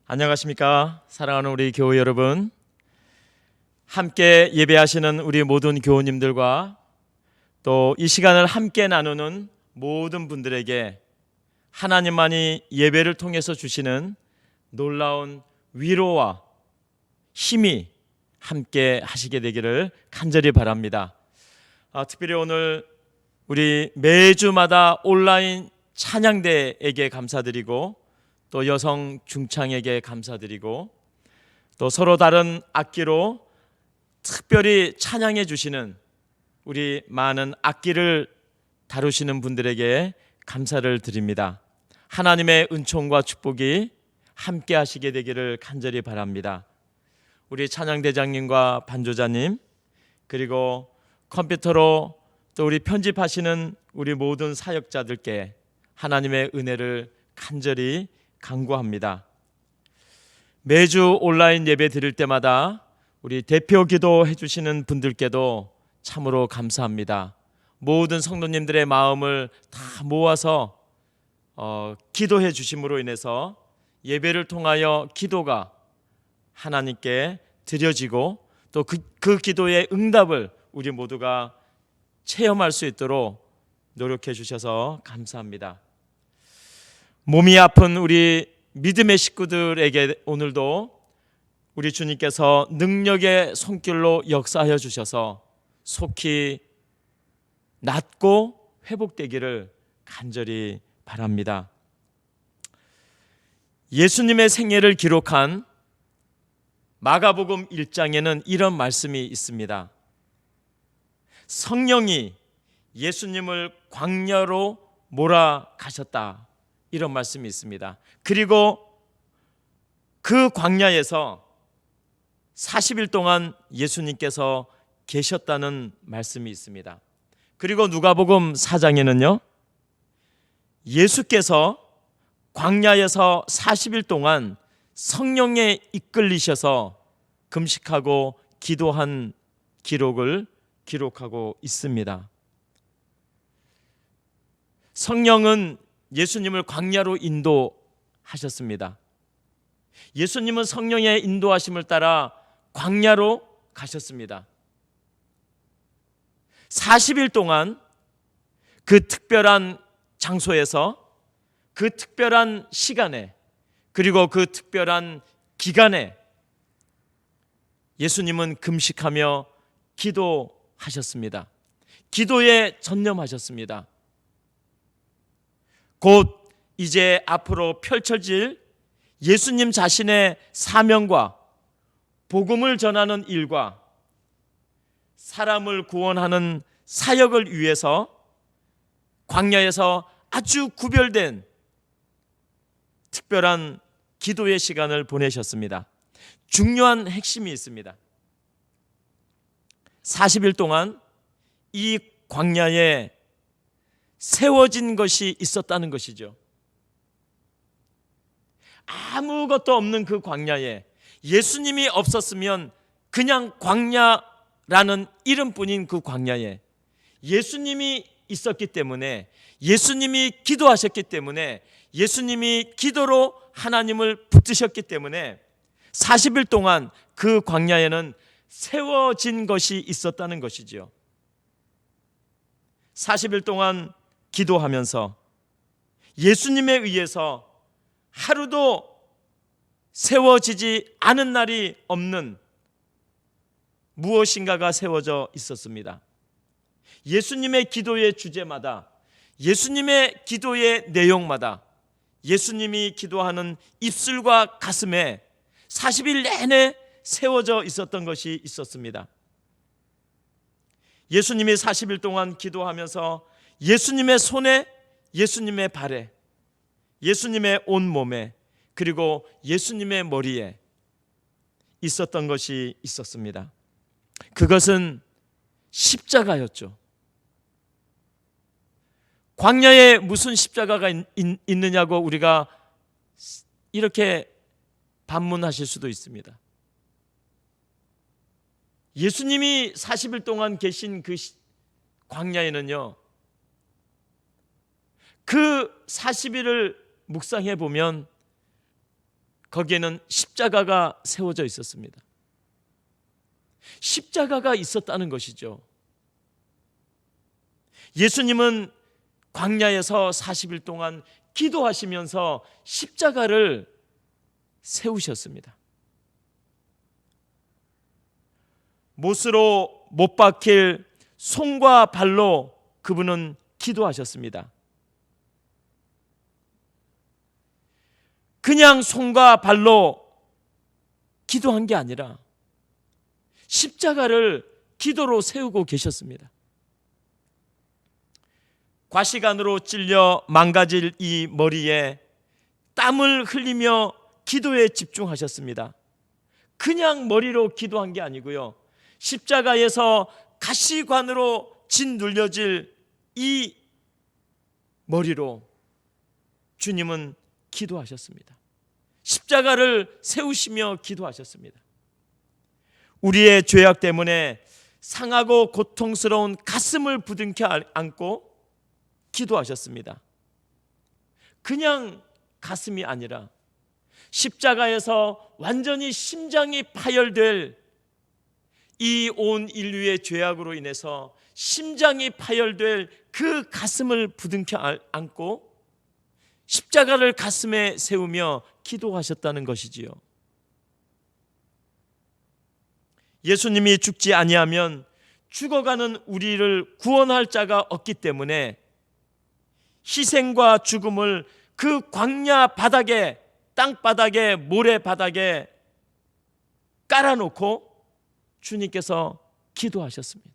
안녕하십니까? 사랑하는 우리 교우 여러분, 함께 예배하시는 우리 모든 교우님들과 또 이 시간을 함께 나누는 모든 분들에게 하나님만이 예배를 통해서 주시는 놀라운 위로와 힘이 함께 하시게 되기를 간절히 바랍니다. 특별히 오늘 우리 매주마다 온라인 찬양대에게 감사드리고 또 여성 중창에게 감사드리고 또 서로 다른 악기로 특별히 찬양해 주시는 우리 많은 악기를 다루시는 분들에게 감사를 드립니다. 하나님의 은총과 축복이 함께 하시게 되기를 간절히 바랍니다. 우리 찬양대장님과 반조자님, 그리고 컴퓨터로 또 우리 편집하시는 우리 모든 사역자들께 하나님의 은혜를 간절히 간구합니다. 매주 온라인 예배 드릴 때마다 우리 대표 기도해 주시는 분들께도 참으로 감사합니다. 모든 성도님들의 마음을 다 모아서 기도해 주심으로 인해서 예배를 통하여 기도가 하나님께 드려지고 또 그 기도의 응답을 우리 모두가 체험할 수 있도록 노력해 주셔서 감사합니다. 몸이 아픈 우리 믿음의 식구들에게 오늘도 우리 주님께서 능력의 손길로 역사하여 주셔서 속히 낫고 회복되기를 간절히 바랍니다. 예수님의 생애를 기록한 마가복음 1장에는 이런 말씀이 있습니다. 성령이 예수님을 광야로 몰아가셨다, 이런 말씀이 있습니다. 그리고 그 광야에서 40일 동안 예수님께서 계셨다는 말씀이 있습니다. 그리고 누가복음 4장에는요, 예수께서 광야에서 40일 동안 성령에 이끌리셔서 금식하고 기도한 기록을 기록하고 있습니다. 성령은 예수님을 광야로 인도하셨습니다. 예수님은 성령의 인도하심을 따라 광야로 가셨습니다. 40일 동안 그 특별한 장소에서 그 특별한 시간에 그리고 그 특별한 기간에 예수님은 금식하며 기도하셨습니다. 기도에 전념하셨습니다. 곧 이제 앞으로 펼쳐질 예수님 자신의 사명과 복음을 전하는 일과 사람을 구원하는 사역을 위해서 광야에서 아주 구별된 특별한 기도의 시간을 보내셨습니다. 중요한 핵심이 있습니다. 40일 동안 이 광야에 세워진 것이 있었다는 것이죠. 아무것도 없는 그 광야에 예수님이 없었으면 그냥 광야라는 이름뿐인 그 광야에 예수님이 있었기 때문에, 예수님이 기도하셨기 때문에, 예수님이 기도로 하나님을 붙드셨기 때문에 40일 동안 그 광야에는 세워진 것이 있었다는 것이죠. 40일 동안 기도하면서 예수님에 의해서 하루도 세워지지 않은 날이 없는 무엇인가가 세워져 있었습니다. 예수님의 기도의 주제마다, 예수님의 기도의 내용마다 예수님이 기도하는 입술과 가슴에 40일 내내 세워져 있었던 것이 있었습니다. 예수님이 40일 동안 기도하면서 예수님의 손에, 예수님의 발에, 예수님의 온몸에, 그리고 예수님의 머리에 있었던 것이 있었습니다. 그것은 십자가였죠. 광야에 무슨 십자가가 있느냐고 우리가 이렇게 반문하실 수도 있습니다. 예수님이 40일 동안 계신 그 광야에는요, 그 40일을 묵상해 보면 거기에는 십자가가 세워져 있었습니다. 십자가가 있었다는 것이죠. 예수님은 광야에서 40일 동안 기도하시면서 십자가를 세우셨습니다. 못으로 못 박힐 손과 발로 그분은 기도하셨습니다. 그냥 손과 발로 기도한 게 아니라 십자가를 기도로 세우고 계셨습니다. 과시간으로 찔려 망가질 이 머리에 땀을 흘리며 기도에 집중하셨습니다. 그냥 머리로 기도한 게 아니고요, 십자가에서 가시관으로 짓눌려질 이 머리로 주님은 기도하셨습니다. 십자가를 세우시며 기도하셨습니다. 우리의 죄악 때문에 상하고 고통스러운 가슴을 부둥켜 안고 기도하셨습니다. 그냥 가슴이 아니라 십자가에서 완전히 심장이 파열될 이 온 인류의 죄악으로 인해서 심장이 파열될 그 가슴을 부둥켜 안고 십자가를 가슴에 세우며 기도하셨다는 것이지요. 예수님이 죽지 아니하면 죽어가는 우리를 구원할 자가 없기 때문에 희생과 죽음을 그 광야 바닥에, 땅바닥에, 모래바닥에 깔아놓고 주님께서 기도하셨습니다.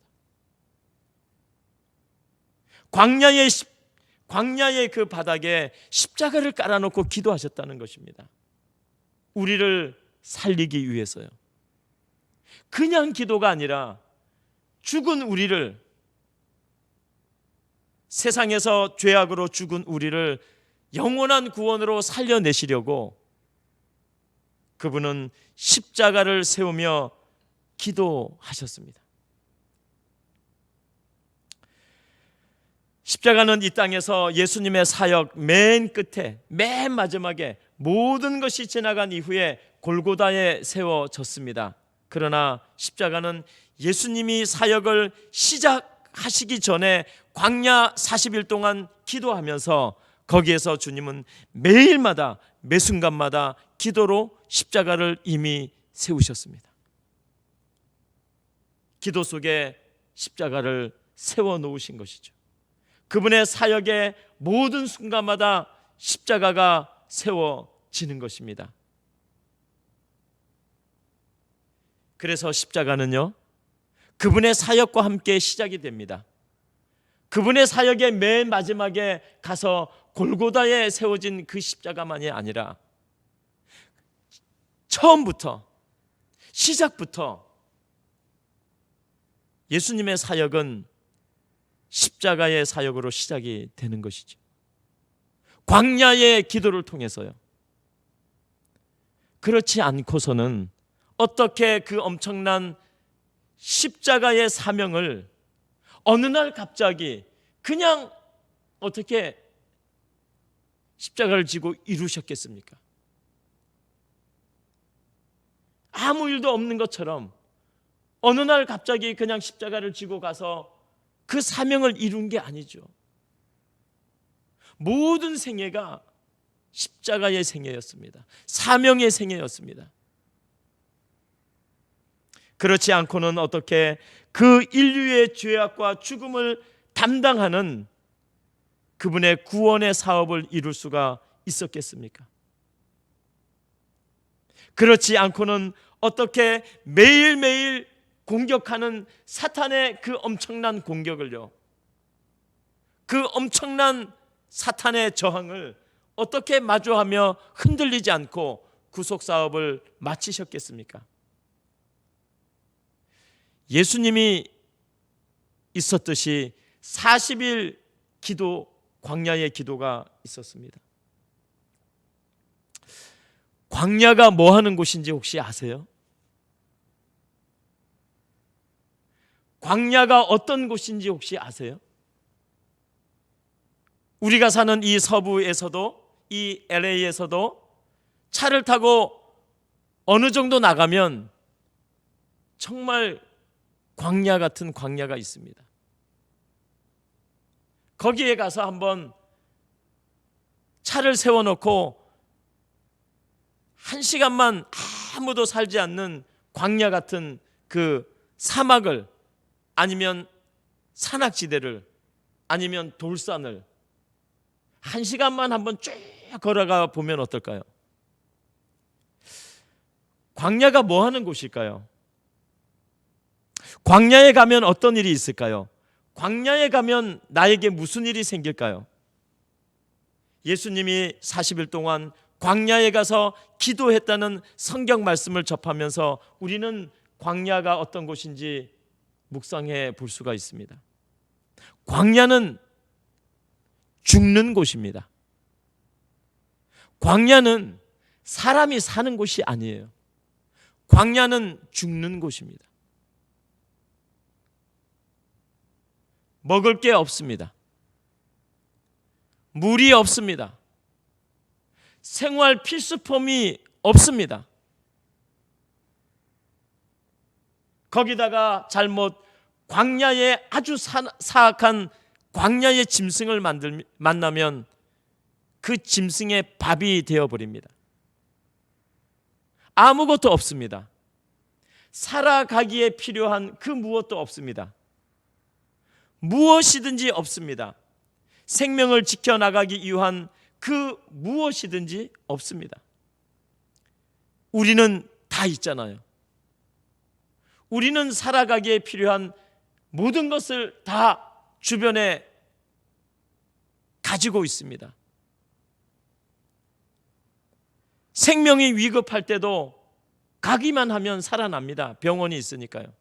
광야의 그 바닥에 십자가를 깔아놓고 기도하셨다는 것입니다. 우리를 살리기 위해서요. 그냥 기도가 아니라 죽은 우리를, 세상에서 죄악으로 죽은 우리를 영원한 구원으로 살려내시려고 그분은 십자가를 세우며 기도하셨습니다. 십자가는 이 땅에서 예수님의 사역 맨 끝에, 맨 마지막에 모든 것이 지나간 이후에 골고다에 세워졌습니다. 그러나 십자가는 예수님이 사역을 시작하시기 전에 광야 40일 동안 기도하면서 거기에서 주님은 매일마다, 매 순간마다 기도로 십자가를 이미 세우셨습니다. 기도 속에 십자가를 세워놓으신 것이죠. 그분의 사역의 모든 순간마다 십자가가 세워지는 것입니다. 그래서 십자가는요, 그분의 사역과 함께 시작이 됩니다. 그분의 사역의 맨 마지막에 가서 골고다에 세워진 그 십자가만이 아니라 처음부터, 시작부터 예수님의 사역은 십자가의 사역으로 시작이 되는 것이죠. 광야의 기도를 통해서요. 그렇지 않고서는 어떻게 그 엄청난 십자가의 사명을 어느 날 갑자기 그냥 어떻게 십자가를 지고 이루셨겠습니까? 아무 일도 없는 것처럼 어느 날 갑자기 그냥 십자가를 지고 가서 그 사명을 이룬 게 아니죠. 모든 생애가 십자가의 생애였습니다. 사명의 생애였습니다. 그렇지 않고는 어떻게 그 인류의 죄악과 죽음을 담당하는 그분의 구원의 사업을 이룰 수가 있었겠습니까? 그렇지 않고는 어떻게 매일매일 공격하는 사탄의 그 엄청난 공격을요, 그 엄청난 사탄의 저항을 어떻게 마주하며 흔들리지 않고 구속 사업을 마치셨겠습니까? 예수님이 있었듯이 40일 기도, 광야의 기도가 있었습니다. 광야가 뭐 하는 곳인지 혹시 아세요? 광야가 어떤 곳인지 혹시 아세요? 우리가 사는 이 서부에서도, 이 LA에서도 차를 타고 어느 정도 나가면 정말 광야 같은 광야가 있습니다. 거기에 가서 한번 차를 세워놓고 1시간만 아무도 살지 않는 광야 같은 그 사막을, 아니면 산악지대를, 아니면 돌산을 1시간만 한번 쭉 걸어가 보면 어떨까요? 광야가 뭐 하는 곳일까요? 광야에 가면 어떤 일이 있을까요? 광야에 가면 나에게 무슨 일이 생길까요? 예수님이 40일 동안 광야에 가서 기도했다는 성경 말씀을 접하면서 우리는 광야가 어떤 곳인지 묵상해 볼 수가 있습니다. 광야는 죽는 곳입니다. 광야는 사람이 사는 곳이 아니에요. 광야는 죽는 곳입니다. 먹을 게 없습니다. 물이 없습니다. 생활 필수품이 없습니다. 거기다가 잘못 광야에 아주 사악한 광야의 짐승을 만나면 그 짐승의 밥이 되어버립니다. 아무것도 없습니다. 살아가기에 필요한 그 무엇도 없습니다. 무엇이든지 없습니다. 생명을 지켜나가기 위한 그 무엇이든지 없습니다. 우리는 다 있잖아요. 우리는 살아가기에 필요한 모든 것을 다 주변에 가지고 있습니다. 생명이 위급할 때도 가기만 하면 살아납니다. 병원이 있으니까요.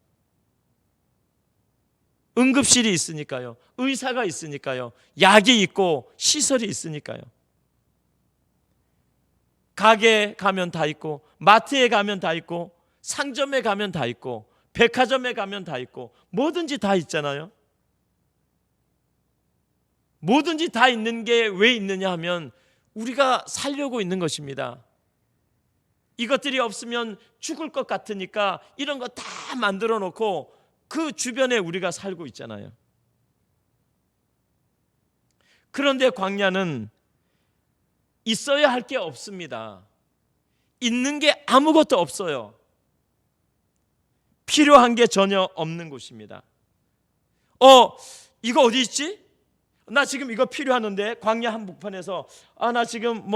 응급실이 있으니까요. 의사가 있으니까요. 약이 있고 시설이 있으니까요. 가게에 가면 다 있고, 마트에 가면 다 있고, 상점에 가면 다 있고, 백화점에 가면 다 있고, 뭐든지 다 있잖아요. 뭐든지 다 있는 게 왜 있느냐 하면 우리가 살려고 있는 것입니다. 이것들이 없으면 죽을 것 같으니까 이런 거 다 만들어 놓고 그 주변에 우리가 살고 있잖아요. 그런데 광야는 있어야 할 게 없습니다. 있는 게 아무것도 없어요. 필요한 게 전혀 없는 곳입니다. 이거 어디 있지? 나 지금 이거 필요하는데, 광야 한복판에서 나 지금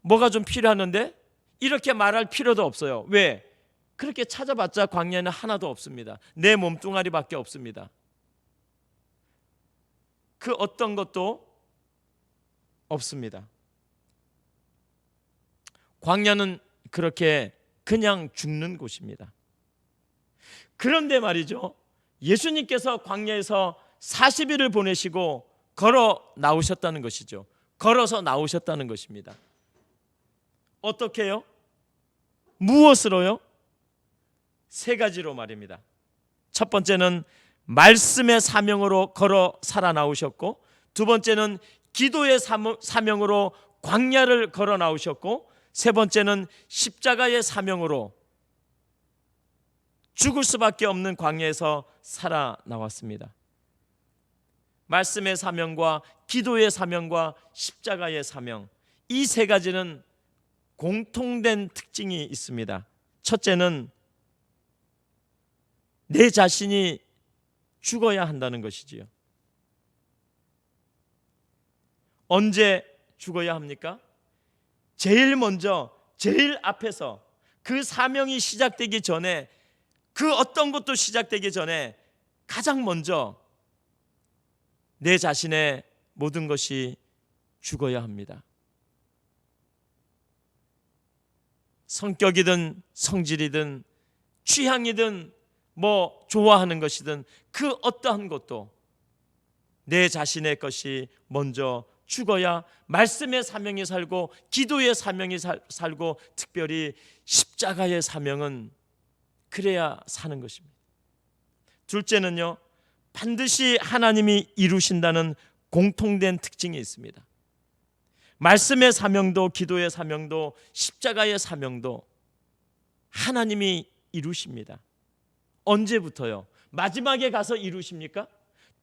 뭐가 좀 필요하는데, 이렇게 말할 필요도 없어요. 왜? 그렇게 찾아봤자 광야는 하나도 없습니다. 내 몸뚱아리밖에 없습니다. 그 어떤 것도 없습니다. 광야는 그렇게 그냥 죽는 곳입니다. 그런데 말이죠, 예수님께서 광야에서 40일을 보내시고 걸어 나오셨다는 것이죠. 걸어서 나오셨다는 것입니다. 어떻게요? 무엇으로요? 3가지로 말입니다. 첫 번째는 말씀의 사명으로 걸어 살아나오셨고, 두 번째는 기도의 사명으로 광야를 걸어 나오셨고, 세 번째는 십자가의 사명으로 죽을 수밖에 없는 광야에서 살아나왔습니다. 말씀의 사명과 기도의 사명과 십자가의 사명, 이 3가지는 공통된 특징이 있습니다. 첫째는 내 자신이 죽어야 한다는 것이지요. 언제 죽어야 합니까? 제일 먼저, 제일 앞에서, 그 사명이 시작되기 전에, 그 어떤 것도 시작되기 전에 가장 먼저 내 자신의 모든 것이 죽어야 합니다. 성격이든 성질이든 취향이든 좋아하는 것이든 그 어떠한 것도 내 자신의 것이 먼저 죽어야 말씀의 사명이 살고, 기도의 사명이 살고, 특별히 십자가의 사명은 그래야 사는 것입니다. 둘째는요, 반드시 하나님이 이루신다는 공통된 특징이 있습니다. 말씀의 사명도, 기도의 사명도, 십자가의 사명도 하나님이 이루십니다. 언제부터요? 마지막에 가서 이루십니까?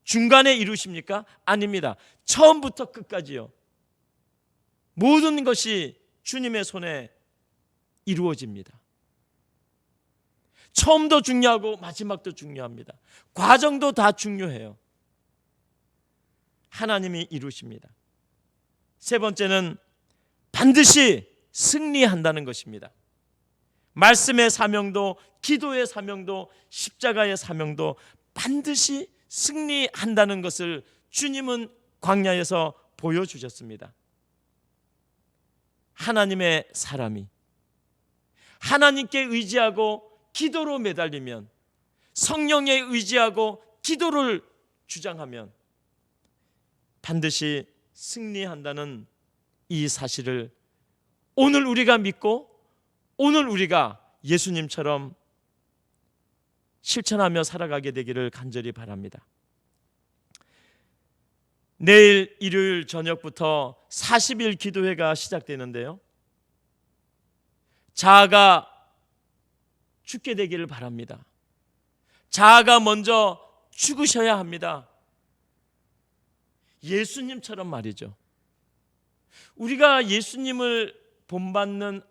중간에 이루십니까? 아닙니다. 처음부터 끝까지요. 모든 것이 주님의 손에 이루어집니다. 처음도 중요하고 마지막도 중요합니다. 과정도 다 중요해요. 하나님이 이루십니다. 세 번째는 반드시 승리한다는 것입니다. 말씀의 사명도, 기도의 사명도, 십자가의 사명도 반드시 승리한다는 것을 주님은 광야에서 보여주셨습니다. 하나님의 사람이 하나님께 의지하고 기도로 매달리면, 성령에 의지하고 기도를 주장하면 반드시 승리한다는 이 사실을 오늘 우리가 믿고 오늘 우리가 예수님처럼 실천하며 살아가게 되기를 간절히 바랍니다. 내일 일요일 저녁부터 40일 기도회가 시작되는데요, 자아가 죽게 되기를 바랍니다. 자아가 먼저 죽으셔야 합니다. 예수님처럼 말이죠. 우리가 예수님을 본받는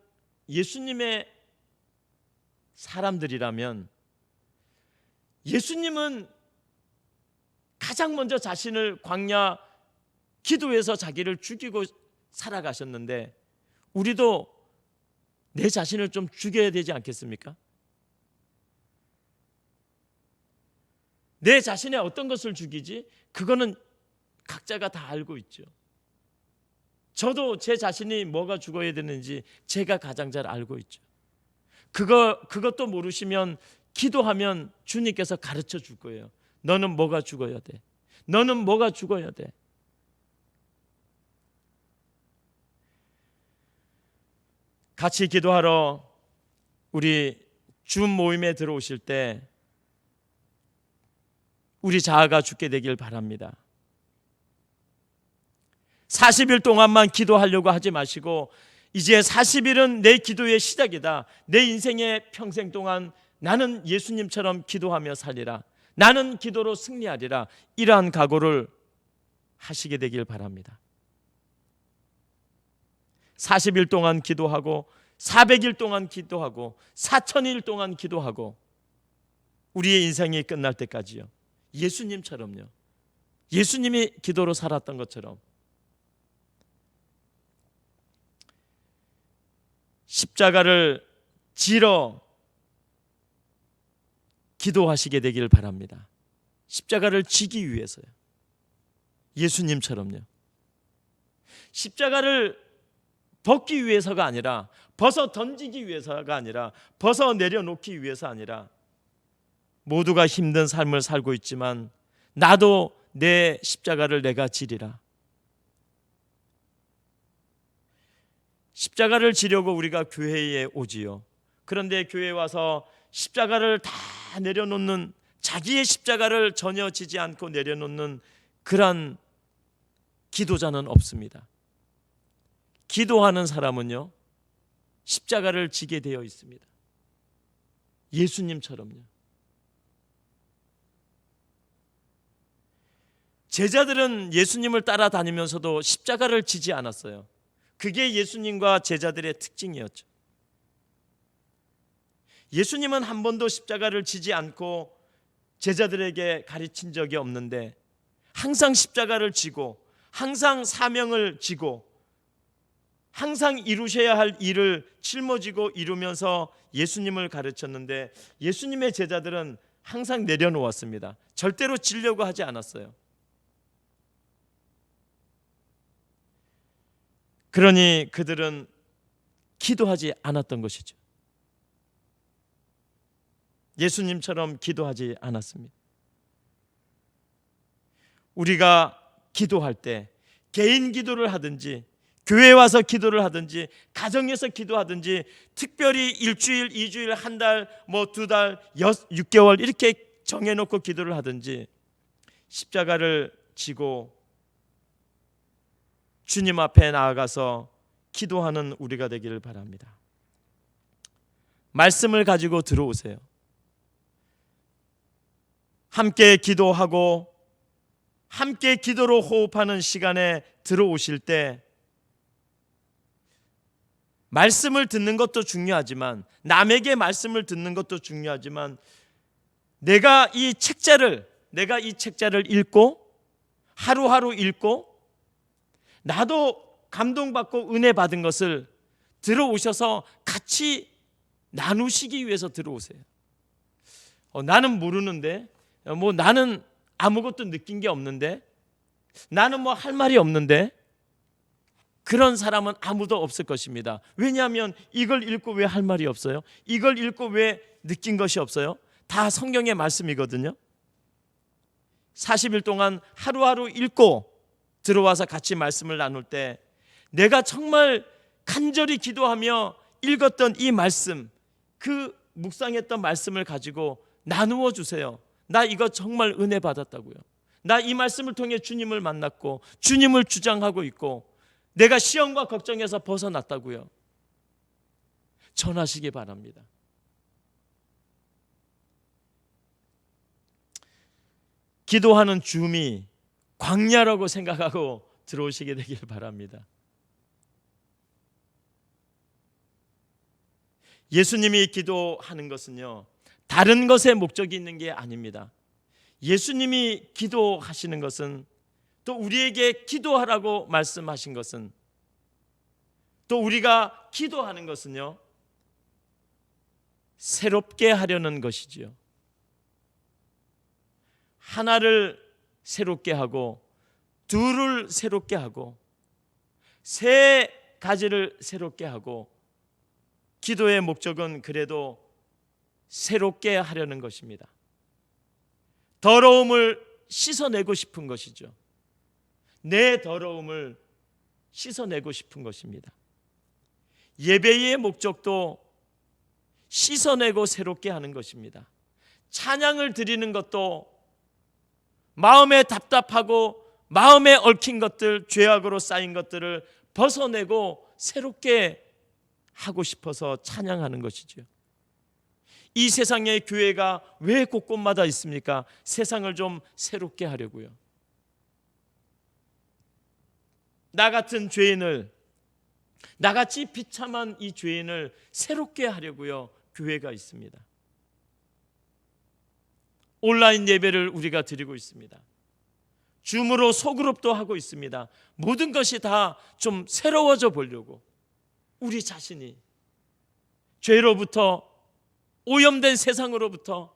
예수님의 사람들이라면 예수님은 가장 먼저 자신을 광야 기도에서 자기를 죽이고 살아가셨는데 우리도 내 자신을 좀 죽여야 되지 않겠습니까? 내 자신의 어떤 것을 죽이지? 그거는 각자가 다 알고 있죠. 저도 제 자신이 뭐가 죽어야 되는지 제가 가장 잘 알고 있죠. 그것도 모르시면 기도하면 주님께서 가르쳐 줄 거예요. 너는 뭐가 죽어야 돼? 너는 뭐가 죽어야 돼? 같이 기도하러 우리 줌 모임에 들어오실 때 우리 자아가 죽게 되길 바랍니다. 40일 동안만 기도하려고 하지 마시고 이제 40일은 내 기도의 시작이다. 내 인생의 평생 동안 나는 예수님처럼 기도하며 살리라. 나는 기도로 승리하리라. 이러한 각오를 하시게 되길 바랍니다. 40일 동안 기도하고 400일 동안 기도하고 4000일 동안 기도하고 우리의 인생이 끝날 때까지요. 예수님처럼요. 예수님이 기도로 살았던 것처럼 십자가를 지러 기도하시게 되길 바랍니다. 십자가를 지기 위해서요. 예수님처럼요. 십자가를 벗기 위해서가 아니라, 벗어 던지기 위해서가 아니라, 벗어 내려놓기 위해서 아니라, 모두가 힘든 삶을 살고 있지만 나도 내 십자가를 내가 지리라. 십자가를 지려고 우리가 교회에 오지요. 그런데 교회에 와서 십자가를 다 내려놓는, 자기의 십자가를 전혀 지지 않고 내려놓는 그런 기도자는 없습니다. 기도하는 사람은요, 십자가를 지게 되어 있습니다. 예수님처럼요. 제자들은 예수님을 따라다니면서도 십자가를 지지 않았어요. 그게 예수님과 제자들의 특징이었죠. 예수님은 한 번도 십자가를 지지 않고 제자들에게 가르친 적이 없는데 항상 십자가를 지고 항상 사명을 지고 항상 이루셔야 할 일을 짊어지고 이루면서 예수님을 가르쳤는데 예수님의 제자들은 항상 내려놓았습니다. 절대로 지려고 하지 않았어요. 그러니 그들은 기도하지 않았던 것이죠. 예수님처럼 기도하지 않았습니다. 우리가 기도할 때 개인 기도를 하든지 교회에 와서 기도를 하든지 가정에서 기도하든지 특별히 일주일, 2주일, 한 달, 뭐 2달, 6개월 이렇게 정해놓고 기도를 하든지 십자가를 지고 주님 앞에 나아가서 기도하는 우리가 되기를 바랍니다. 말씀을 가지고 들어오세요. 함께 기도하고 함께 기도로 호흡하는 시간에 들어오실 때 말씀을 듣는 것도 중요하지만, 남에게 말씀을 듣는 것도 중요하지만, 내가 이 책자를 읽고 하루하루 읽고 나도 감동받고 은혜 받은 것을 들어오셔서 같이 나누시기 위해서 들어오세요. 나는 모르는데, 나는 아무것도 느낀 게 없는데, 나는 할 말이 없는데, 그런 사람은 아무도 없을 것입니다. 왜냐하면 이걸 읽고 왜 할 말이 없어요? 이걸 읽고 왜 느낀 것이 없어요? 다 성경의 말씀이거든요. 40일 동안 하루하루 읽고 들어와서 같이 말씀을 나눌 때 내가 정말 간절히 기도하며 읽었던 이 말씀, 그 묵상했던 말씀을 가지고 나누어 주세요. 나 이거 정말 은혜 받았다고요. 나 이 말씀을 통해 주님을 만났고 주님을 주장하고 있고 내가 시험과 걱정에서 벗어났다고요. 전하시기 바랍니다. 기도하는 줌이 광야라고 생각하고 들어오시게 되길 바랍니다. 예수님이 기도하는 것은요, 다른 것에 목적이 있는 게 아닙니다. 예수님이 기도하시는 것은, 또 우리에게 기도하라고 말씀하신 것은, 또 우리가 기도하는 것은요, 새롭게 하려는 것이지요. 하나를 새롭게 하고 둘을 새롭게 하고 세 가지를 새롭게 하고, 기도의 목적은 그래도 새롭게 하려는 것입니다. 더러움을 씻어내고 싶은 것이죠. 내 더러움을 씻어내고 싶은 것입니다. 예배의 목적도 씻어내고 새롭게 하는 것입니다. 찬양을 드리는 것도 마음에 답답하고 마음에 얽힌 것들, 죄악으로 쌓인 것들을 벗어내고 새롭게 하고 싶어서 찬양하는 것이죠. 이 세상의 교회가 왜 곳곳마다 있습니까? 세상을 좀 새롭게 하려고요. 나 같은 죄인을, 나같이 비참한 이 죄인을 새롭게 하려고요, 교회가 있습니다. 온라인 예배를 우리가 드리고 있습니다. 줌으로 소그룹도 하고 있습니다. 모든 것이 다 좀 새로워져 보려고, 우리 자신이 죄로부터, 오염된 세상으로부터,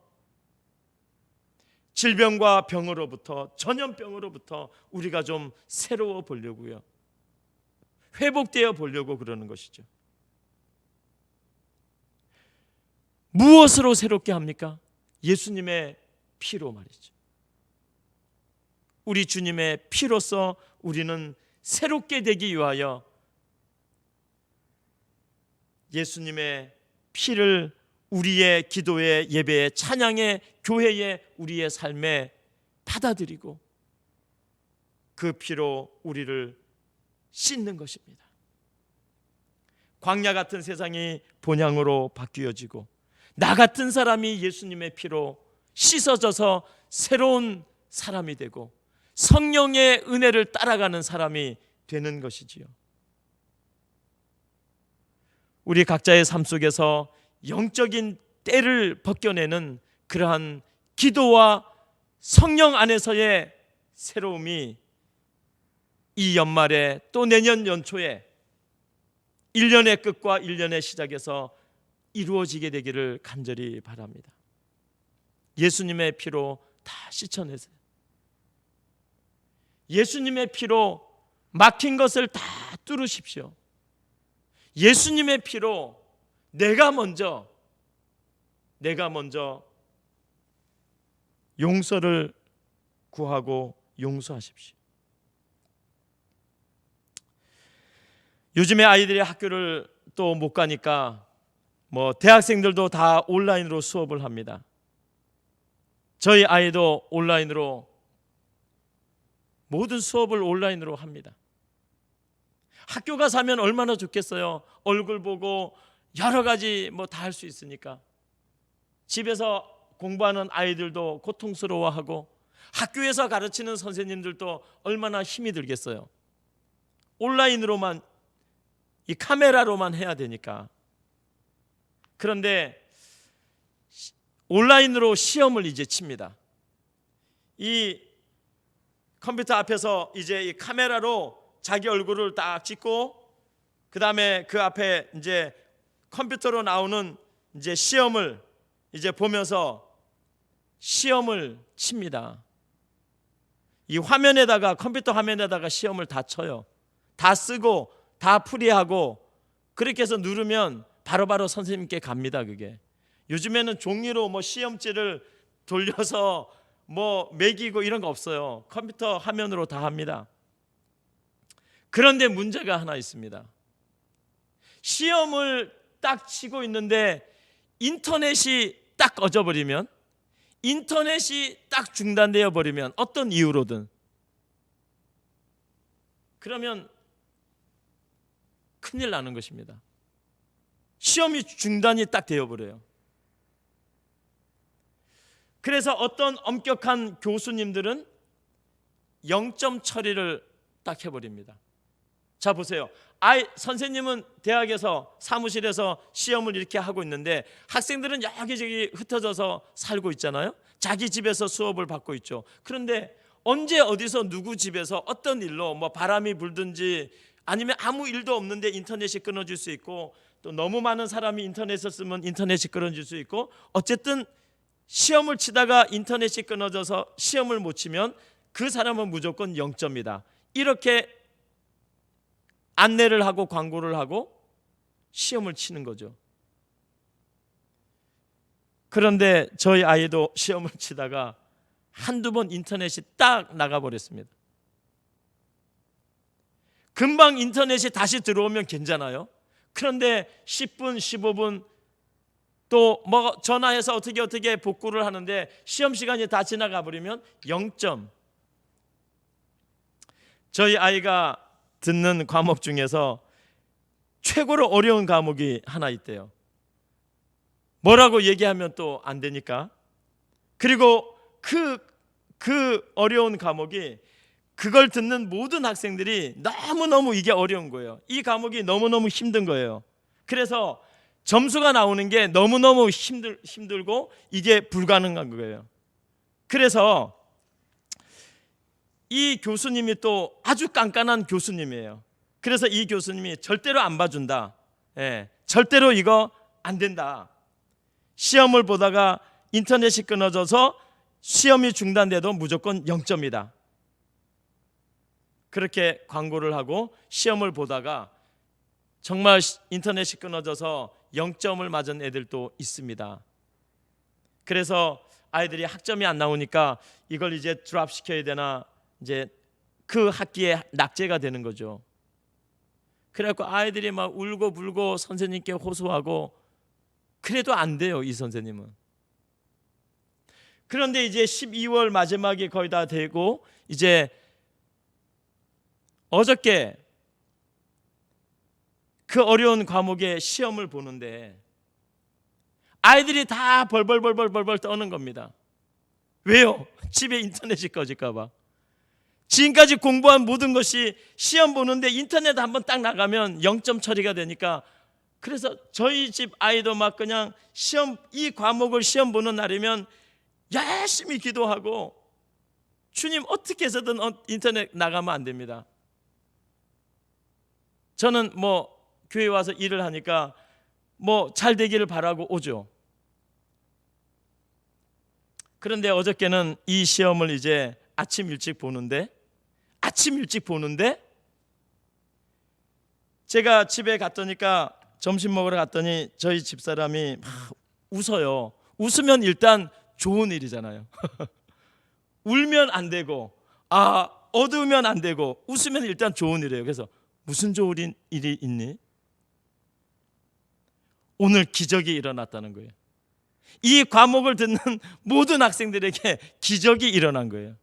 질병과 병으로부터, 전염병으로부터 우리가 좀 새로워 보려고요, 회복되어 보려고 그러는 것이죠. 무엇으로 새롭게 합니까? 예수님의 피로 말이죠. 우리 주님의 피로서 우리는 새롭게 되기 위하여 예수님의 피를 우리의 기도에, 예배에, 찬양에, 교회에, 우리의 삶에 받아들이고 그 피로 우리를 씻는 것입니다. 광야 같은 세상이 본향으로 바뀌어지고 나 같은 사람이 예수님의 피로 씻어져서 새로운 사람이 되고 성령의 은혜를 따라가는 사람이 되는 것이지요. 우리 각자의 삶 속에서 영적인 때를 벗겨내는 그러한 기도와 성령 안에서의 새로움이 이 연말에, 또 내년 연초에 1년의 끝과 1년의 시작에서 이루어지게 되기를 간절히 바랍니다. 예수님의 피로 다 씻어내세요. 예수님의 피로 막힌 것을 다 뚫으십시오. 예수님의 피로 내가 먼저 용서를 구하고 용서하십시오. 요즘에 아이들이 학교를 또 못 가니까 대학생들도 다 온라인으로 수업을 합니다. 저희 아이도 온라인으로, 모든 수업을 온라인으로 합니다. 학교 가서 하면 얼마나 좋겠어요. 얼굴 보고 여러 가지 뭐 다 할 수 있으니까. 집에서 공부하는 아이들도 고통스러워하고 학교에서 가르치는 선생님들도 얼마나 힘이 들겠어요. 온라인으로만, 이 카메라로만 해야 되니까. 그런데 온라인으로 시험을 이제 칩니다. 이 컴퓨터 앞에서 이제 이 카메라로 자기 얼굴을 딱 찍고, 그 다음에 그 앞에 이제 컴퓨터로 나오는 이제 시험을 이제 보면서 시험을 칩니다. 이 화면에다가, 컴퓨터 화면에다가 시험을 다 쳐요. 다 쓰고 다 풀이하고, 그렇게 해서 누르면 바로바로 선생님께 갑니다. 그게 요즘에는 종이로 뭐 시험지를 돌려서 뭐 매기고 이런 거 없어요. 컴퓨터 화면으로 다 합니다. 그런데 문제가 하나 있습니다. 시험을 딱 치고 있는데 인터넷이 딱 꺼져버리면, 인터넷이 딱 중단되어 버리면, 어떤 이유로든, 그러면 큰일 나는 것입니다. 시험이 중단이 딱 되어버려요. 그래서 어떤 엄격한 교수님들은 0점 처리를 딱 해버립니다. 자 보세요. 선생님은 대학에서 사무실에서 시험을 이렇게 하고 있는데 학생들은 여기저기 흩어져서 살고 있잖아요. 자기 집에서 수업을 받고 있죠. 그런데 언제 어디서 누구 집에서 어떤 일로 뭐 바람이 불든지, 아니면 아무 일도 없는데 인터넷이 끊어질 수 있고, 또 너무 많은 사람이 인터넷을 쓰면 인터넷이 끊어질 수 있고, 어쨌든 시험을 치다가 인터넷이 끊어져서 시험을 못 치면 그 사람은 무조건 0점이다. 이렇게 안내를 하고 광고를 하고 시험을 치는 거죠. 그런데 저희 아이도 시험을 치다가 한두 번 인터넷이 딱 나가버렸습니다. 금방 인터넷이 다시 들어오면 괜찮아요. 그런데 10분, 15분 또 뭐 전화해서 어떻게 복구를 하는데 시험 시간이 다 지나가 버리면 0점. 저희 아이가 듣는 과목 중에서 최고로 어려운 과목이 하나 있대요. 뭐라고 얘기하면 또 안 되니까. 그리고 그 어려운 과목이, 그걸 듣는 모든 학생들이 너무너무 이게 어려운 거예요. 이 과목이 너무너무 힘든 거예요. 그래서 점수가 나오는 게 너무너무 힘들고 이게 불가능한 거예요. 그래서 이 교수님이 또 아주 깐깐한 교수님이에요. 그래서 이 교수님이 절대로 안 봐준다. 절대로 이거 안 된다. 시험을 보다가 인터넷이 끊어져서 시험이 중단돼도 무조건 0점이다. 그렇게 광고를 하고 시험을 보다가 정말 인터넷이 끊어져서 0점을 맞은 애들도 있습니다. 그래서 아이들이 학점이 안 나오니까 이걸 이제 드랍 시켜야 되나, 이제 그 학기에 낙제가 되는 거죠. 그래갖고 아이들이 막 울고 불고 선생님께 호소하고, 그래도 안 돼요, 이 선생님은. 그런데 이제 12월 마지막이 거의 다 되고, 이제 어저께 그 어려운 과목의 시험을 보는데 아이들이 다 벌벌 떠는 겁니다. 왜요? 집에 인터넷이 꺼질까 봐. 지금까지 공부한 모든 것이 시험 보는데 인터넷 한번 딱 나가면 0점 처리가 되니까, 그래서 저희 집 아이도 막 그냥 이 과목을 시험 보는 날이면 열심히 기도하고, 주님 어떻게 해서든 인터넷 나가면 안 됩니다. 저는 뭐 교회 와서 일을 하니까 뭐 잘 되기를 바라고 오죠. 그런데 어저께는 이 시험을 이제 아침 일찍 보는데 제가 집에 갔더니까, 점심 먹으러 갔더니 저희 집사람이 막 웃어요. 웃으면 일단 좋은 일이잖아요. 울면 안 되고, 어두우면 안 되고, 웃으면 일단 좋은 일이에요. 그래서 무슨 좋은 일이 있니? 오늘 기적이 일어났다는 거예요. 이 과목을 듣는 모든 학생들에게 기적이 일어난 거예요.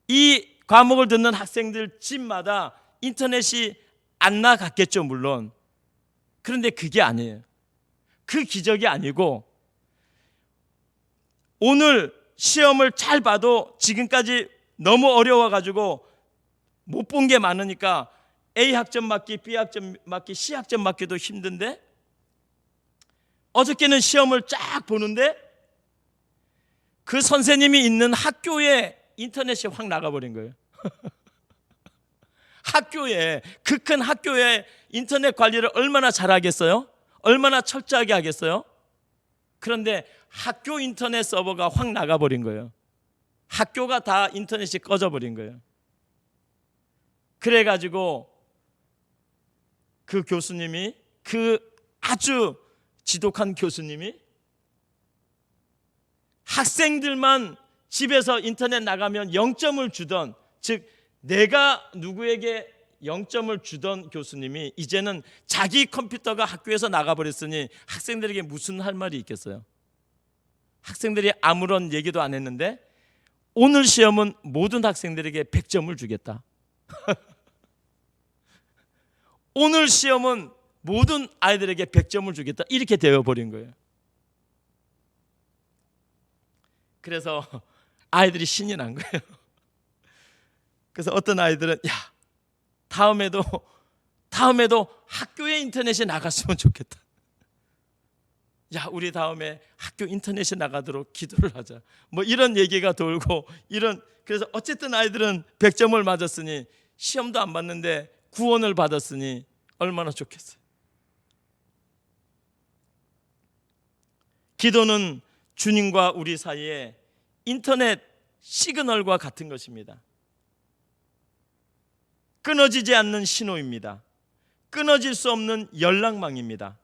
이 과목을 듣는 학생들 집마다 인터넷이 안 나갔겠죠, 물론. 그런데 그게 아니에요. 그 기적이 아니고, 오늘 시험을 잘 봐도 지금까지 너무 어려워가지고 못 본 게 많으니까 A 학점 맞기, B 학점 맞기, C 학점 맞기도 힘든데, 어저께는 시험을 쫙 보는데 그 선생님이 있는 학교에 인터넷이 확 나가버린 거예요. 학교에, 그 큰 학교에 인터넷 관리를 얼마나 잘하겠어요? 얼마나 철저하게 하겠어요? 그런데 학교 인터넷 서버가 확 나가버린 거예요. 학교가 다 인터넷이 꺼져버린 거예요. 그래가지고 그 교수님이, 그 아주 지독한 교수님이 학생들만 집에서 인터넷 나가면 0점을 주던, 즉 내가 누구에게 0점을 주던 교수님이 이제는 자기 컴퓨터가 학교에서 나가버렸으니 학생들에게 무슨 할 말이 있겠어요? 학생들이 아무런 얘기도 안 했는데 오늘 시험은 모든 학생들에게 100점을 주겠다. 오늘 시험은 모든 아이들에게 100점을 주겠다. 이렇게 되어버린 거예요. 그래서 아이들이 신이 난 거예요. 그래서 어떤 아이들은 다음에도 학교에 인터넷이 나갔으면 좋겠다. 우리 다음에 학교 인터넷이 나가도록 기도를 하자. 뭐 이런 얘기가 돌고, 그래서 어쨌든 아이들은 100점을 맞았으니, 시험도 안 봤는데 구원을 받았으니 얼마나 좋겠어요. 기도는 주님과 우리 사이에 인터넷 시그널과 같은 것입니다. 끊어지지 않는 신호입니다. 끊어질 수 없는 연락망입니다.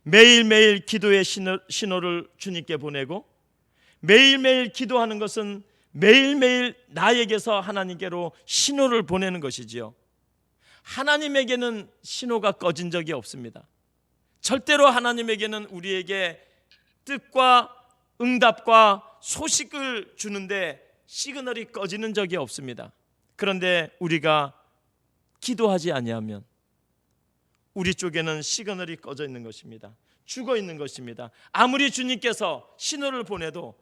매일매일 기도의 신호를 주님께 보내고, 매일매일 기도하는 것은 매일매일 나에게서 하나님께로 신호를 보내는 것이지요. 하나님에게는 신호가 꺼진 적이 없습니다. 절대로 하나님에게는 우리에게 뜻과 응답과 소식을 주는데 시그널이 꺼지는 적이 없습니다. 그런데 우리가 기도하지 아니하면 우리 쪽에는 시그널이 꺼져 있는 것입니다. 죽어 있는 것입니다. 아무리 주님께서 신호를 보내도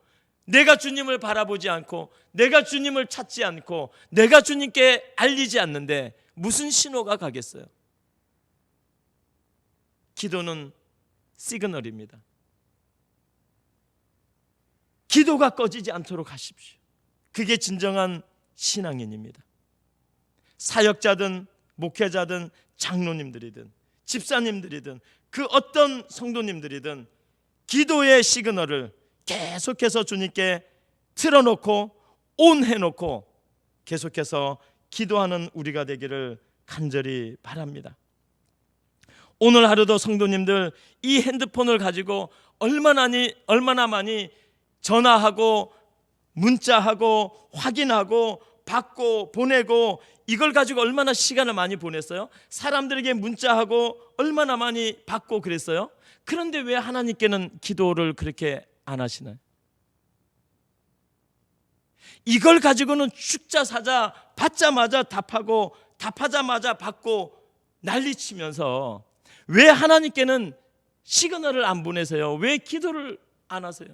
내가 주님을 바라보지 않고, 내가 주님을 찾지 않고, 내가 주님께 알리지 않는데 무슨 신호가 가겠어요? 기도는 시그널입니다. 기도가 꺼지지 않도록 하십시오. 그게 진정한 신앙인입니다. 사역자든 목회자든 장로님들이든 집사님들이든 그 어떤 성도님들이든 기도의 시그널을 계속해서 주님께 틀어놓고 온해놓고 계속해서 기도하는 우리가 되기를 간절히 바랍니다. 오늘 하루도 성도님들 이 핸드폰을 가지고 얼마나 많이 전화하고 문자하고 확인하고 받고 보내고, 이걸 가지고 얼마나 시간을 많이 보냈어요? 사람들에게 문자하고 얼마나 많이 받고 그랬어요? 그런데 왜 하나님께는 기도를 그렇게 안 하시나요? 이걸 가지고는 죽자 사자, 받자마자 답하고 답하자마자 받고 난리치면서 왜 하나님께는 시그널을 안 보내세요? 왜 기도를 안 하세요?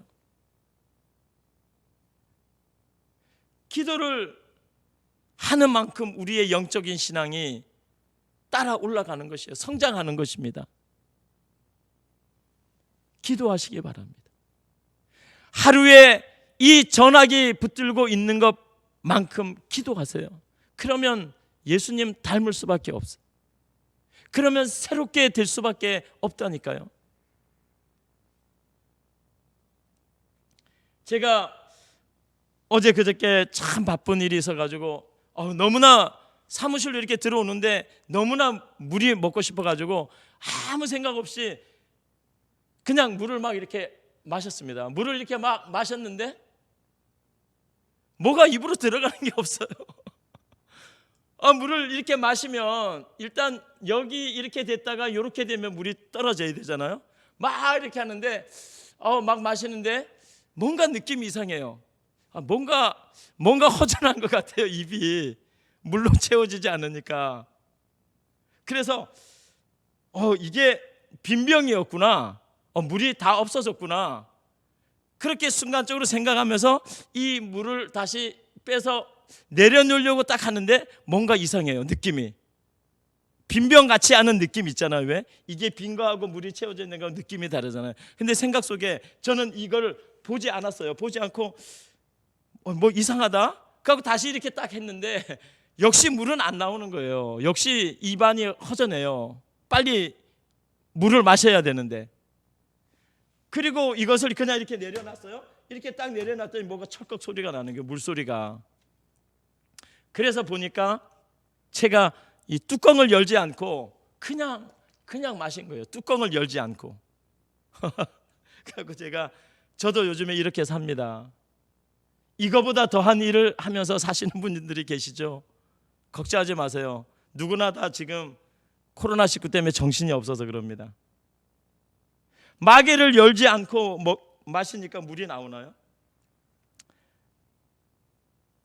기도를 하는 만큼 우리의 영적인 신앙이 따라 올라가는 것이에요. 성장하는 것입니다. 기도하시기 바랍니다. 하루에 이 전화기 붙들고 있는 것만큼 기도하세요. 그러면 예수님 닮을 수밖에 없어요. 그러면 새롭게 될 수밖에 없다니까요. 제가 어제 그저께 참 바쁜 일이 있어가지고 너무나 사무실로 이렇게 들어오는데 너무나 물이 먹고 싶어가지고 아무 생각 없이 그냥 물을 막 이렇게 마셨습니다. 물을 이렇게 막 마셨는데 뭐가 입으로 들어가는 게 없어요. 물을 이렇게 마시면 일단 여기 이렇게 됐다가 이렇게 되면 물이 떨어져야 되잖아요. 막 이렇게 하는데 막 마시는데 뭔가 느낌이 이상해요. 뭔가 허전한 것 같아요. 입이 물로 채워지지 않으니까. 그래서 이게 빈병이었구나. 물이 다 없어졌구나. 그렇게 순간적으로 생각하면서 이 물을 다시 빼서 내려놓으려고 딱 하는데 뭔가 이상해요. 느낌이 빈병 같지 않은 느낌 있잖아요. 왜? 이게 빈 거하고 물이 채워져 있는 거 느낌이 다르잖아요. 근데 생각 속에 저는 이걸 보지 않았어요. 보지 않고 뭐 이상하다. 그리고 다시 이렇게 딱 했는데 역시 물은 안 나오는 거예요. 역시 입안이 허전해요. 빨리 물을 마셔야 되는데. 그리고 이것을 그냥 이렇게 내려놨어요. 이렇게 딱 내려놨더니 뭐가 철컥 소리가 나는 거예요. 물소리가. 그래서 보니까 제가 이 뚜껑을 열지 않고 그냥 마신 거예요. 뚜껑을 열지 않고. 그래서 저도 요즘에 이렇게 삽니다. 이거보다 더한 일을 하면서 사시는 분들이 계시죠. 걱정하지 마세요. 누구나 다 지금 코로나19 때문에 정신이 없어서 그럽니다. 마개를 열지 않고 마시니까 물이 나오나요?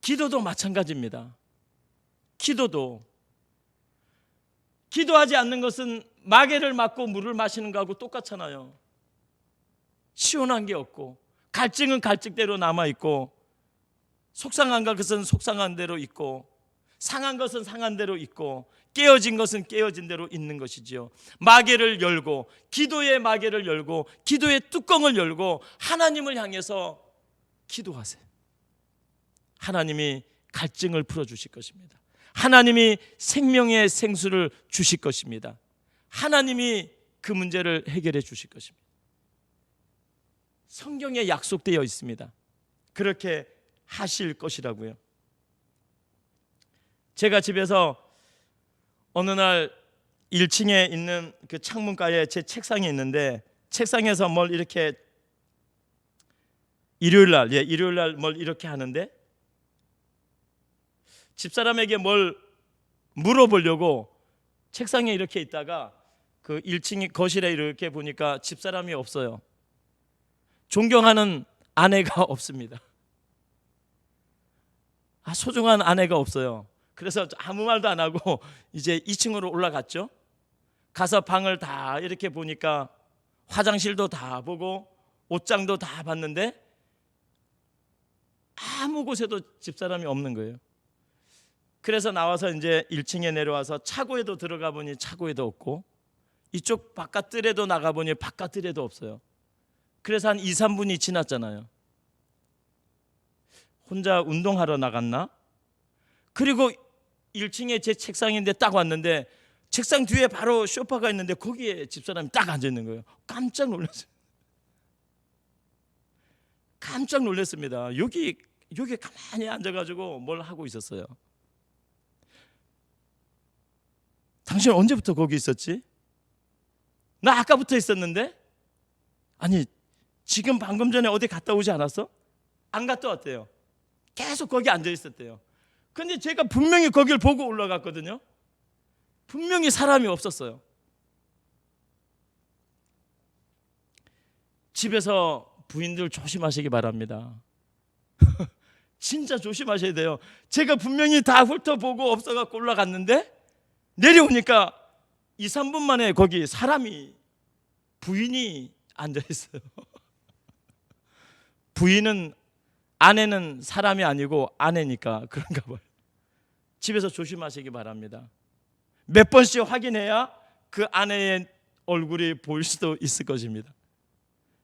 기도도 마찬가지입니다. 기도하지 않는 것은 마개를 막고 물을 마시는 거하고 똑같잖아요. 시원한 게 없고, 갈증은 갈증대로 남아있고, 속상한 것은 속상한 대로 있고, 상한 것은 상한 대로 있고, 깨어진 것은 깨어진 대로 있는 것이지요. 마개를 열고, 기도의 마개를 열고, 기도의 뚜껑을 열고 하나님을 향해서 기도하세요. 하나님이 갈증을 풀어주실 것입니다. 하나님이 생명의 생수를 주실 것입니다. 하나님이 그 문제를 해결해 주실 것입니다. 성경에 약속되어 있습니다. 그렇게 하실 것이라고요. 제가 집에서 어느 날 1층에 있는 그 창문가에 제 책상이 있는데, 책상에서 뭘 이렇게 일요일 날 뭘 이렇게 하는데, 집사람에게 뭘 물어보려고 책상에 이렇게 있다가 그 1층 거실에 이렇게 보니까 집사람이 없어요. 존경하는 아내가 없습니다. 소중한 아내가 없어요. 그래서 아무 말도 안 하고 이제 2층으로 올라갔죠. 가서 방을 다 이렇게 보니까 화장실도 다 보고 옷장도 다 봤는데 아무 곳에도 집사람이 없는 거예요. 그래서 나와서 이제 1층에 내려와서 차고에도 들어가 보니 차고에도 없고, 이쪽 바깥 뜰에도 나가 보니 바깥 뜰에도 없어요. 그래서 한 2, 3분이 지났잖아요. 혼자 운동하러 나갔나? 그리고 1층에 제 책상인데 딱 왔는데 책상 뒤에 바로 소파가 있는데 거기에 집사람이 딱 앉아 있는 거예요. 깜짝 놀랐어요. 깜짝 놀랐습니다. 여기 가만히 앉아가지고 뭘 하고 있었어요. 당신 언제부터 거기 있었지? 나 아까부터 있었는데? 아니, 지금 방금 전에 어디 갔다 오지 않았어? 안 갔다 왔대요. 계속 거기 앉아 있었대요. 근데 제가 분명히 거길 보고 올라갔거든요. 분명히 사람이 없었어요. 집에서 부인들 조심하시기 바랍니다. 진짜 조심하셔야 돼요. 제가 분명히 다 훑어보고 없어갖고 올라갔는데 내려오니까 2, 3분 만에 거기 사람이, 부인이 앉아있어요. 아내는 사람이 아니고 아내니까 그런가 봐요. 집에서 조심하시기 바랍니다. 몇 번씩 확인해야 그 아내의 얼굴이 보일 수도 있을 것입니다.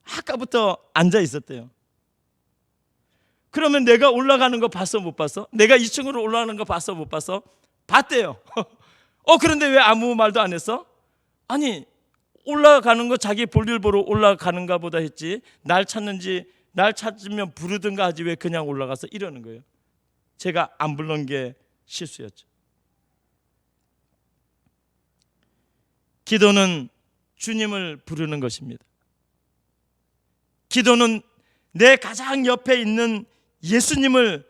아까부터 앉아 있었대요. 그러면 내가 올라가는 거 봤어 못 봤어? 내가 2층으로 올라가는 거 봤어 못 봤어? 봤대요. 그런데 왜 아무 말도 안 했어? 아니, 올라가는 거 자기 볼일 보러 올라가는가 보다 했지, 날 찾으면 부르든가 하지 왜 그냥 올라가서 이러는 거예요. 제가 안 부른 게 실수였죠. 기도는 주님을 부르는 것입니다. 기도는 내 가장 옆에 있는 예수님을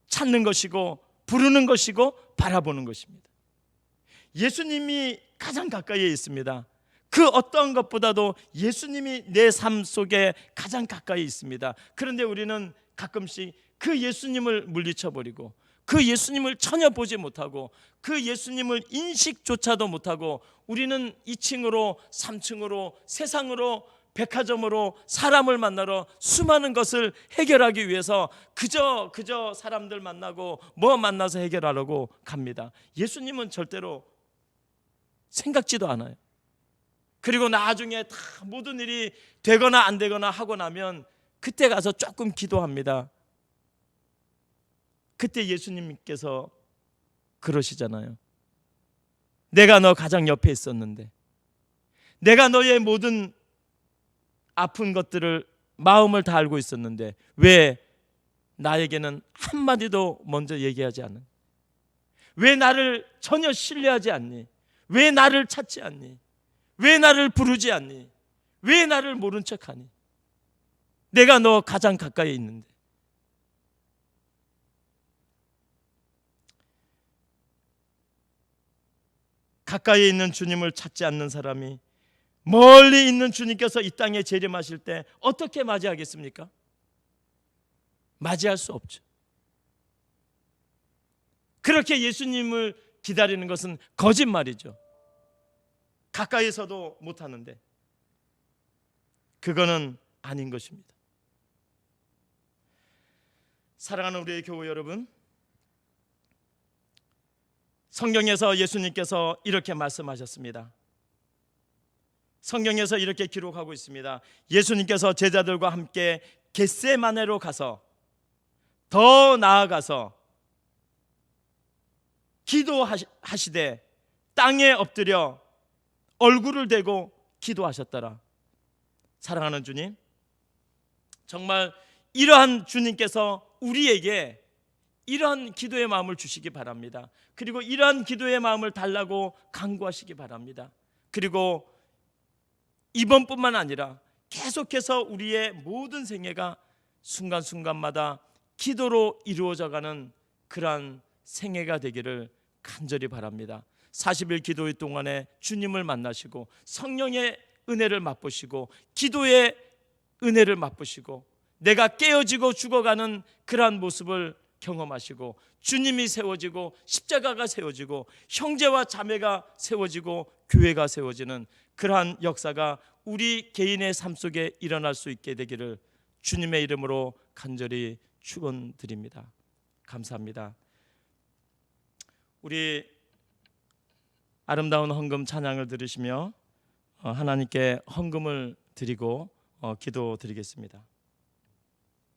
찾는 것이고 부르는 것이고 바라보는 것입니다. 예수님이 가장 가까이에 있습니다. 그 어떤 것보다도 예수님이 내 삶 속에 가장 가까이 있습니다. 그런데 우리는 가끔씩 그 예수님을 물리쳐버리고 그 예수님을 전혀 보지 못하고 그 예수님을 인식조차도 못하고 우리는 2층으로 3층으로 세상으로 백화점으로 사람을 만나러 수많은 것을 해결하기 위해서 그저 사람들 만나고 뭐 만나서 해결하려고 갑니다. 예수님은 절대로 생각지도 않아요. 그리고 나중에 다 모든 일이 되거나 안 되거나 하고 나면 그때 가서 조금 기도합니다. 그때 예수님께서 그러시잖아요. 내가 너 가장 옆에 있었는데, 내가 너의 모든 아픈 것들을 마음을 다 알고 있었는데 왜 나에게는 한마디도 먼저 얘기하지 않는? 왜 나를 전혀 신뢰하지 않니? 왜 나를 찾지 않니? 왜 나를 부르지 않니? 왜 나를 모른 척하니? 내가 너 가장 가까이 있는데. 가까이 있는 주님을 찾지 않는 사람이 멀리 있는 주님께서 이 땅에 재림하실 때 어떻게 맞이하겠습니까? 맞이할 수 없죠. 그렇게 예수님을 기다리는 것은 거짓말이죠. 가까이서도 못하는데 그거는 아닌 것입니다. 사랑하는 우리의 교회 여러분, 성경에서 예수님께서 이렇게 말씀하셨습니다. 성경에서 이렇게 기록하고 있습니다. 예수님께서 제자들과 함께 겟세마네로 가서 더 나아가서 기도하시되 땅에 엎드려 얼굴을 대고 기도하셨더라. 사랑하는 주님, 정말 이러한 주님께서 우리에게 이러한 기도의 마음을 주시기 바랍니다. 그리고 이러한 기도의 마음을 달라고 간구하시기 바랍니다. 그리고 이번뿐만 아니라 계속해서 우리의 모든 생애가 순간순간마다 기도로 이루어져가는 그러한 생애가 되기를 간절히 바랍니다. 40일 기도의 동안에 주님을 만나시고 성령의 은혜를 맛보시고 기도의 은혜를 맛보시고 내가 깨어지고 죽어가는 그러한 모습을 경험하시고 주님이 세워지고 십자가가 세워지고 형제와 자매가 세워지고 교회가 세워지는 그러한 역사가 우리 개인의 삶 속에 일어날 수 있게 되기를 주님의 이름으로 간절히 축원드립니다. 감사합니다. 우리 아름다운 헌금 찬양을 들으시며 하나님께 헌금을 드리고 기도드리겠습니다.